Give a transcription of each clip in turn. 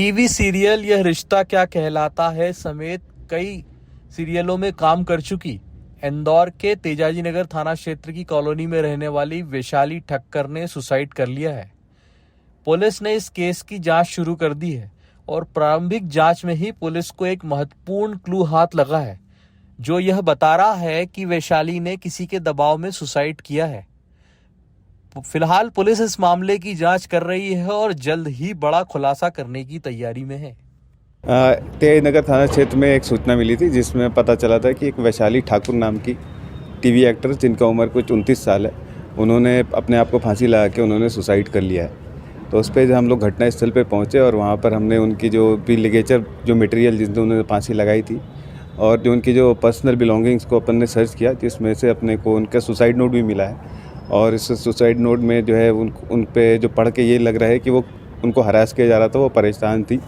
TV serial यह रिश्ता क्या कहलाता है समेत कई सीरियलों में काम कर चुकी इंदौर के तेजाजी नगर थाना क्षेत्र की कॉलोनी में रहने वाली वैशाली ठक्कर ने सुसाइड कर लिया है। पुलिस ने इस केस की जांच शुरू कर दी है और प्रारंभिक जांच में ही पुलिस को एक महत्वपूर्ण क्लू हाथ लगा है, जो यह बता रहा है कि वैशाली ने किसी के दबाव में सुसाइड किया है। फिलहाल पुलिस इस मामले की जांच कर रही है और जल्द ही बड़ा खुलासा करने की तैयारी में है। तेज नगर थाना क्षेत्र में एक सूचना मिली थी जिसमें पता चला था कि एक वैशाली ठाकुर नाम की टीवी एक्टर जिनका उम्र कुछ 29 साल है, उन्होंने अपने आप को फांसी लगा के उन्होंने सुसाइड कर लिया है। तो उस पर हम लोग घटनास्थल पे पहुंचे और वहां पर हमने उनकी जो भी लिगेचर जो मटेरियल जिसमें उन्होंने फांसी लगाई थी और जो उनकी जो पर्सनल बिलोंगिंग्स को अपन ने सर्च किया, जिसमें से अपने को उनका सुसाइड नोट भी मिला है। और इस सुसाइड नोट में जो है उन पे जो पढ़ के ये लग रहा है कि वो उनको हरास किया जा रहा था, वो परेशान थी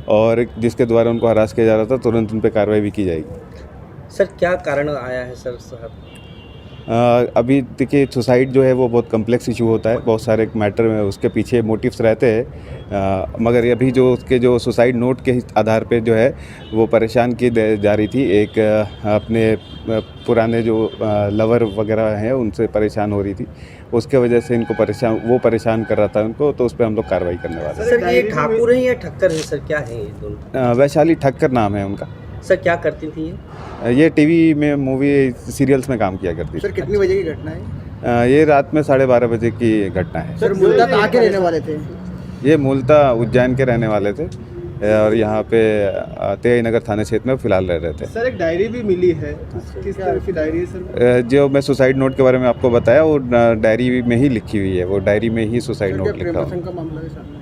और जिसके द्वारा उनको हरास किया जा रहा था तुरंत उन पर कार्रवाई भी की जाएगी। सर क्या कारण आया है सर साहब? अभी देखिए, सुसाइड जो है वो बहुत कम्प्लेक्स इशू होता है, बहुत सारे मैटर में उसके पीछे मोटिव्स रहते हैं, मगर अभी जो उसके जो सुसाइड नोट के आधार पे जो है वो परेशान की जा रही थी। एक अपने पुराने जो लवर वगैरह हैं उनसे परेशान हो रही थी, उसके वजह से इनको परेशान कर रहा था उनको, तो उस पर हम लोग कार्रवाई करने वाले हैं। सर ये ठाकुर है या ठक्कर है सर, क्या है ये दोनों? वैशाली ठक्कर नाम है उनका। सर क्या करती थी ये टीवी में मूवी सीरियल्स में काम किया करती थी। सर कितनी बजे की घटना है? ये रात में 12:30 बजे की घटना है। सर मूलतः कहाँ के रहने वाले थे? ये मूलतः उज्जैन के रहने वाले थे और यहाँ पे तेज नगर थाना क्षेत्र में फिलहाल रह रहे थे। सर एक डायरी भी मिली है, किस तरह की डायरी है सर? जो मैं सुसाइड नोट के बारे में आपको बताया वो डायरी में ही लिखी हुई है, वो डायरी में ही सुसाइड नोट लिखा हुआ है। का मामला है सामने?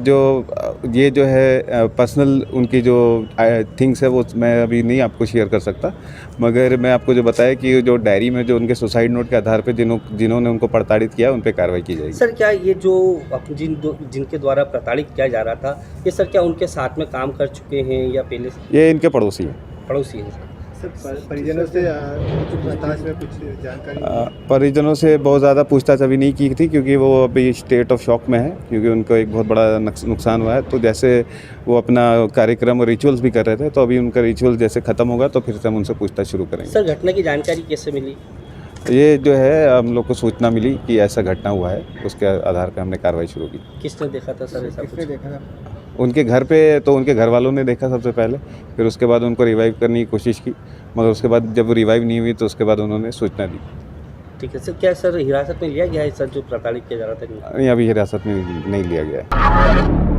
जो ये जो है पर्सनल उनकी जो थिंग्स है वो मैं अभी नहीं आपको शेयर कर सकता, मगर मैं आपको जो बताया कि जो डायरी में जो उनके सुसाइड नोट के आधार पे जिन्होंने उनको प्रताड़ित किया उन पे कार्रवाई की जाएगी। सर क्या ये जो जिनके द्वारा प्रताड़ित किया जा रहा था, ये सर क्या उनके साथ में काम कर चुके हैं या पहले से? ये इनके पड़ोसी हैं। पड़ोसी हैं सर। परिजनों से पूछताछ में कुछ जानकारी? परिजनों से बहुत ज़्यादा पूछताछ अभी नहीं की थी क्योंकि वो अभी स्टेट ऑफ शॉक में है, क्योंकि उनको एक बहुत बड़ा नुकसान हुआ है। तो जैसे वो अपना कार्यक्रम और रिचुअल्स भी कर रहे थे, तो अभी उनका रिचुअल जैसे ख़त्म होगा तो फिर से हम उनसे पूछताछ शुरू करेंगे। सर घटना की जानकारी कैसे मिली? ये जो है हम लोग को सूचना मिली कि ऐसा घटना हुआ है, उसके आधार पर हमने कार्रवाई शुरू की। किसने देखा था सर ऐसा? किसने देखा था? उनके घर पे तो उनके घर वालों ने देखा सबसे पहले, फिर उसके बाद उनको रिवाइव करने की कोशिश की, मगर उसके बाद जब रिवाइव नहीं हुई तो उसके बाद उन्होंने सूचना दी। ठीक है सर, क्या सर हिरासत में लिया गया है सर जो प्रताड़ित किया जा रहा था? नहीं, अभी हिरासत में नहीं लिया गया है।